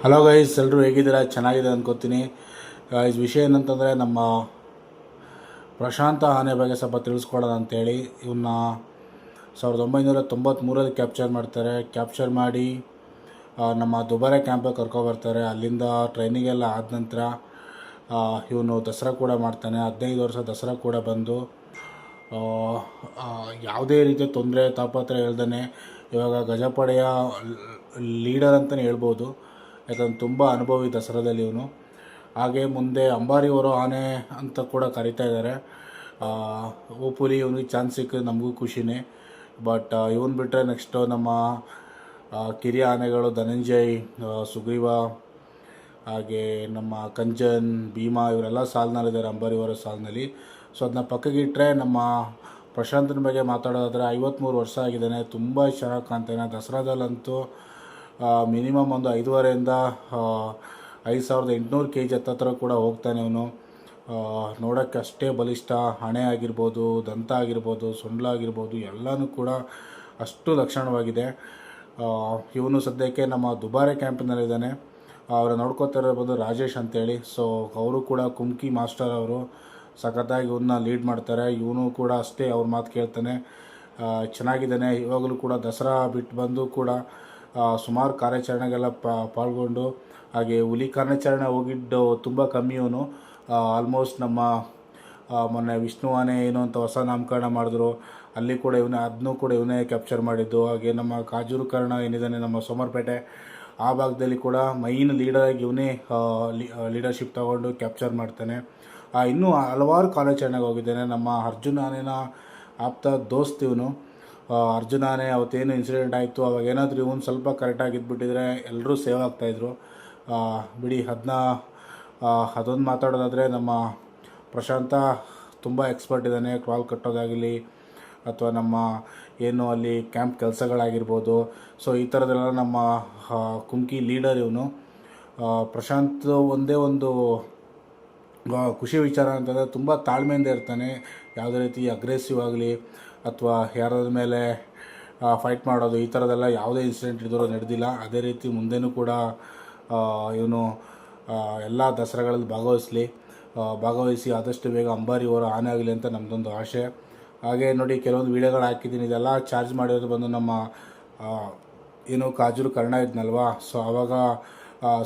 Hello guys, ಎಲ್ಲರೂ ಹೇಗಿದ್ದೀರಾ? ಚೆನ್ನಾಗಿದೆ ಅನ್ಕೋತೀನಿ. ಗೈಸ್, ವಿಷಯ ಏನಂತಂದರೆ ನಮ್ಮ ಪ್ರಶಾಂತ ಆನೆ ಬಗ್ಗೆ ಸ್ವಲ್ಪ ತಿಳಿಸ್ಕೊಡೋಣ ಅಂತೇಳಿ. ಇವನ್ನ 1993ರಲ್ಲಿ ಕ್ಯಾಪ್ಚರ್ ಮಾಡಿ ನಮ್ಮ ದುಬಾರೆ ಕ್ಯಾಂಪಿಗೆ ಕರ್ಕೊಬರ್ತಾರೆ. ಅಲ್ಲಿಂದ ಟ್ರೈನಿಂಗೆಲ್ಲ ಆದ ನಂತರ ಇವನು ದಸರಾ ಕೂಡ ಮಾಡ್ತಾನೆ. 15 ವರ್ಷ ದಸರಾ ಕೂಡ ಬಂದು ಯಾವುದೇ ರೀತಿಯ ತೊಂದರೆ ತಾಪತ್ರ ಹೇಳ್ದೇ ಇವಾಗ ಗಜಪಡೆಯ ಲೀಡರ್ ಅಂತಲೇ ಹೇಳ್ಬೋದು. ಯಾಕಂದ್ರೆ ತುಂಬ ಅನುಭವಿ ದಸರಾದಲ್ಲಿ ಇವನು. ಹಾಗೆ ಮುಂದೆ ಅಂಬಾರಿ ಹೊರೋ ಆನೆ ಅಂತ ಕೂಡ ಕರಿತಾ ಇದ್ದಾರೆ. ಹೋಪ್ಫುಲಿ ಇವನಿಗೆ ಚಾನ್ಸ್ ಸಿಕ್ಕಿದ್ರೆ ನಮಗೂ ಖುಷಿನೇ. ಬಟ್ ಇವನು ಬಿಟ್ಟರೆ ನೆಕ್ಸ್ಟು ನಮ್ಮ ಕಿರಿಯ ಆನೆಗಳು ಧನಂಜಯ್, ಸುಗ್ರೀವ, ಹಾಗೆ ನಮ್ಮ ಕಂಚನ್, ಭೀಮಾ ಇವರೆಲ್ಲ ಸಾಲಿನಲ್ಲಿದ್ದಾರೆ ಅಂಬಾರಿ ಹೊರೋ ಸಾಲಿನಲ್ಲಿ. ಸೊ ಅದನ್ನ ಪಕ್ಕಕ್ಕೆ ಇಟ್ಟರೆ ನಮ್ಮ ಪ್ರಶಾಂತನ ಬಗ್ಗೆ ಮಾತಾಡೋದಾದರೆ 53 ವರ್ಷ ಆಗಿದ್ದಾನೆ. ತುಂಬ ಚೆನ್ನಾಗಿ ಕಾಣ್ತಾನೆ. ದಸರಾದಲ್ಲಂತೂ ಮಿನಿಮಮ್ ಒಂದು 5,500ರಿಂದ 5,800 kg ಹತ್ತತ್ರ ಕೂಡ ಹೋಗ್ತಾನೆ ಇವನು. ನೋಡೋಕ್ಕೆ ಅಷ್ಟೇ ಬಲಿಷ್ಠ. ಹಣೆ ಆಗಿರ್ಬೋದು, ದಂತ ಆಗಿರ್ಬೋದು, ಸೊಂಡ್ಲಾಗಿರ್ಬೋದು ಎಲ್ಲನೂ ಕೂಡ ಅಷ್ಟು ಲಕ್ಷಣವಾಗಿದೆ. ಇವನು ಸದ್ಯಕ್ಕೆ ನಮ್ಮ ದುಬಾರೆ ಕ್ಯಾಂಪಿನಲ್ಲಿದ್ದಾನೆ. ಅವರ ನೋಡ್ಕೋತಾ ಬಂದು ರಾಜೇಶ್ ಅಂತೇಳಿ. ಸೊ ಅವರು ಕೂಡ ಕುಮ್ಕಿ ಮಾಸ್ಟರ್. ಅವರು ಸಖತ್ತಾಗಿ ಇವನ್ನ ಲೀಡ್ ಮಾಡ್ತಾರೆ. ಇವನು ಕೂಡ ಅಷ್ಟೇ ಅವ್ರ ಮಾತು ಕೇಳ್ತಾನೆ. ಚೆನ್ನಾಗಿದ್ದಾನೆ. ಇವಾಗಲೂ ಕೂಡ ದಸರಾ ಬಿಟ್ಟು ಬಂದು ಕೂಡ ಸುಮಾರು ಕಾರ್ಯಾಚರಣೆಗೆಲ್ಲ ಪಾಲ್ಗೊಂಡು, ಹಾಗೆ ಹುಲಿ ಕಾರ್ಯಾಚರಣೆ ಹೋಗಿದ್ದು ತುಂಬ ಕಮ್ಮಿ ಇವನು. ಆಲ್ಮೋಸ್ಟ್ ನಮ್ಮ ಮೊನ್ನೆ ವಿಷ್ಣು ಆನೆ ಏನು ಅಂತ ಹೊಸ ನಾಮಕರಣ ಮಾಡಿದ್ರು, ಅಲ್ಲಿ ಕೂಡ ಅದನ್ನೂ ಕೂಡ ಇವನೇ ಕ್ಯಾಪ್ಚರ್ ಮಾಡಿದ್ದು. ಹಾಗೆ ನಮ್ಮ ಕಾಜೂರು ಕರ್ಣ ಏನಿದ್ದಾನೆ ನಮ್ಮ ಸೋಮವಾರಪೇಟೆ ಆ ಭಾಗದಲ್ಲಿ ಕೂಡ ಮೈನ್ ಲೀಡರಾಗಿ ಇವನೇ ಲೀಡರ್ಶಿಪ್ ತಗೊಂಡು ಕ್ಯಾಪ್ಚರ್ ಮಾಡ್ತಾನೆ. ಇನ್ನೂ ಹಲವಾರು ಕಾರ್ಯಾಚರಣೆಗೆ ಹೋಗಿದ್ದಾನೆ. ನಮ್ಮ ಅರ್ಜುನ್ ಆನೆನ ಆಪ್ತ ದೋಸ್ತ್ ಇವನು. ಅರ್ಜುನ್ ಆನೆ ಅವತ್ತೇನು ಇನ್ಸಿಡೆಂಟ್ ಆಯಿತು, ಅವಾಗ ಏನಾದರೂ ಇವನು ಸ್ವಲ್ಪ ಕರೆಕ್ಟಾಗಿ ಇದ್ಬಿಟ್ಟಿದ್ರೆ ಎಲ್ಲರೂ ಸೇವ್ ಆಗ್ತಾಯಿದ್ರು. ಬಿಡಿ, ಅದೊಂದು ಮಾತಾಡೋದಾದರೆ ನಮ್ಮ ಪ್ರಶಾಂತ ತುಂಬ ಎಕ್ಸ್ಪರ್ಟ್ ಇದ್ದಾನೆ. ಕ್ರಾಲ್ ಕಟ್ಟೋದಾಗಲಿ ಅಥವಾ ನಮ್ಮ ಏನು ಅಲ್ಲಿ ಕ್ಯಾಂಪ್ ಕೆಲಸಗಳಾಗಿರ್ಬೋದು. ಸೊ ಈ ಥರದ್ದೆಲ್ಲ ನಮ್ಮ ಕುಮ್ಕಿ ಲೀಡರ್ ಇವನು. ಪ್ರಶಾಂತ್ ಒಂದೇ ಒಂದು ಖುಷಿ ವಿಚಾರ ಅಂತಂದರೆ ತುಂಬ ತಾಳ್ಮೆಯಿಂದ ಇರ್ತಾನೆ. ಯಾವುದೇ ರೀತಿ ಅಗ್ರೆಸಿವ್ ಆಗಲಿ ಅಥವಾ ಯಾರಾದ್ರ ಮೇಲೆ ಫೈಟ್ ಮಾಡೋದು ಈ ಥರದ್ದೆಲ್ಲ ಯಾವುದೇ ಇನ್ಸಿಡೆಂಟ್ ಇದ್ರೂ ನಡೆದಿಲ್ಲ. ಅದೇ ರೀತಿ ಮುಂದೆನೂ ಕೂಡ ಇವನು ಎಲ್ಲ ದಸರಾಗಳಲ್ಲಿ ಭಾಗವಹಿಸಿ ಆದಷ್ಟು ಬೇಗ ಅಂಬಾರಿ ಹೊರೋ ಆನೆ ಆಗಲಿ ಅಂತ ನಮ್ಮದೊಂದು ಆಸೆ. ಹಾಗೆ ನೋಡಿ, ಕೆಲವೊಂದು ವೀಡಿಯೋಗಳು ಹಾಕಿದ್ದೀನಿ. ಇದೆಲ್ಲ ಚಾರ್ಜ್ ಮಾಡಿರೋದು ಬಂದು ನಮ್ಮ ಏನು ಕಾಜೂರು ಕರ್ಣ ಇದ್ನಲ್ವಾ. ಸೊ ಆವಾಗ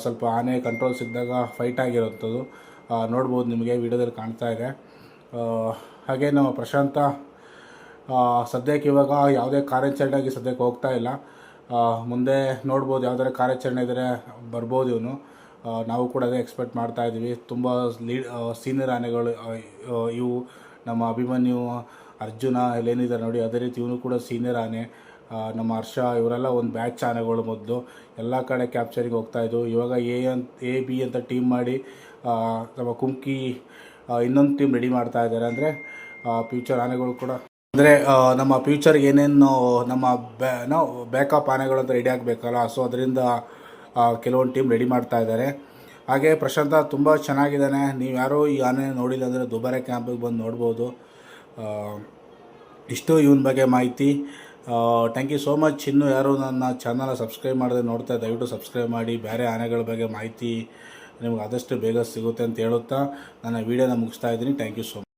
ಸ್ವಲ್ಪ ಆನೆ ಕಂಟ್ರೋಲ್ ಸಿಕ್ಕಿದಾಗ ಫೈಟ್ ಆಗಿರೋಂಥದ್ದು ನೋಡ್ಬೋದು, ನಿಮಗೆ ವೀಡಿಯೋದಲ್ಲಿ ಕಾಣ್ತಾ ಇದೆ. ಹಾಗೆ ನಮ್ಮ ಪ್ರಶಾಂತ ಸದ್ಯಕ್ಕೆ ಇವಾಗ ಯಾವುದೇ ಕಾರ್ಯಾಚರಣೆಗೆ ಸದ್ಯಕ್ಕೆ ಹೋಗ್ತಾ ಇಲ್ಲ. ಮುಂದೆ ನೋಡ್ಬೋದು, ಯಾವುದಾದ್ರು ಕಾರ್ಯಾಚರಣೆ ಇದ್ದರೆ ಬರ್ಬೋದು ಇವನು. ನಾವು ಕೂಡ ಅದೇ ಎಕ್ಸ್ಪೆಕ್ಟ್ ಮಾಡ್ತಾಯಿದ್ದೀವಿ. ತುಂಬ ಸೀನಿಯರ್ ಆನೆಗಳು ಇವು ನಮ್ಮ ಅಭಿಮನ್ಯು, ಅರ್ಜುನ ಏನಿದ್ದಾರೆ ನೋಡಿ, ಅದೇ ರೀತಿ ಇವನು ಕೂಡ ಸೀನಿಯರ್ ಆನೆ. ನಮ್ಮ ಹರ್ಷ ಇವರೆಲ್ಲ ಒಂದು ಬ್ಯಾಚ್ ಆನೆಗಳು ಮೊದಲು ಎಲ್ಲ ಕಡೆ ಕ್ಯಾಪ್ಚರಿಗೆ ಹೋಗ್ತಾಯಿದ್ವು. ಇವಾಗ ಎ ಬಿ ಅಂತ ಟೀಮ್ ಮಾಡಿ ನಮ್ಮ ಕುಮ್ಕಿ ಇನ್ನೊಂದು ಟೀಮ್ ರೆಡಿ ಮಾಡ್ತಾ ಇದ್ದಾರೆ. ಅಂದರೆ ಫ್ಯೂಚರ್ ಆನೆಗಳು ಕೂಡ ಅಂದರೆ ನಮ್ಮ ಫ್ಯೂಚರ್ಗೆ ಏನೇನು ನಮ್ಮ ಬ್ಯಾಕಪ್ ಆನೆಗಳು ಅಂತ ರೆಡಿ ಆಗಬೇಕಲ್ಲ. ಸೊ ಅದರಿಂದ ಕೆಲವೊಂದು ಟೀಮ್ ರೆಡಿ ಮಾಡ್ತಾ ಇದ್ದಾರೆ. ಹಾಗೆ ಪ್ರಶಾಂತ ತುಂಬ ಚೆನ್ನಾಗಿದ್ದಾನೆ. ನೀವು ಯಾರೋ ಈ ಆನೆ ನೋಡಿಲ್ಲ ಅಂದರೆ ದುಬಾರೆ ಕ್ಯಾಂಪಿಗೆ ಬಂದು ನೋಡ್ಬೋದು. ಇಷ್ಟು ಇವನ ಬಗ್ಗೆ ಮಾಹಿತಿ. Thank you so much. ಇನ್ನೂ ಯಾರು ನನ್ನ ಚಾನಲ್ ಸಬ್ಸ್ಕ್ರೈಬ್ ಮಾಡದೆ ನೋಡ್ತಾ ದಯವಿಟ್ಟು ಸಬ್ಸ್ಕ್ರೈಬ್ ಮಾಡಿ. ಬೇರೆ ಆನೆಗಳ ಬಗ್ಗೆ ಮಾಹಿತಿ ನಿಮ್ಗೆ ಆದಷ್ಟು ಬೇಗ ಸಿಗುತ್ತೆ ಅಂತ ಹೇಳುತ್ತಾ ನನ್ನ ವೀಡಿಯೋನ ಮುಗಿಸ್ತಾ ಇದ್ದೀನಿ. Thank you so much.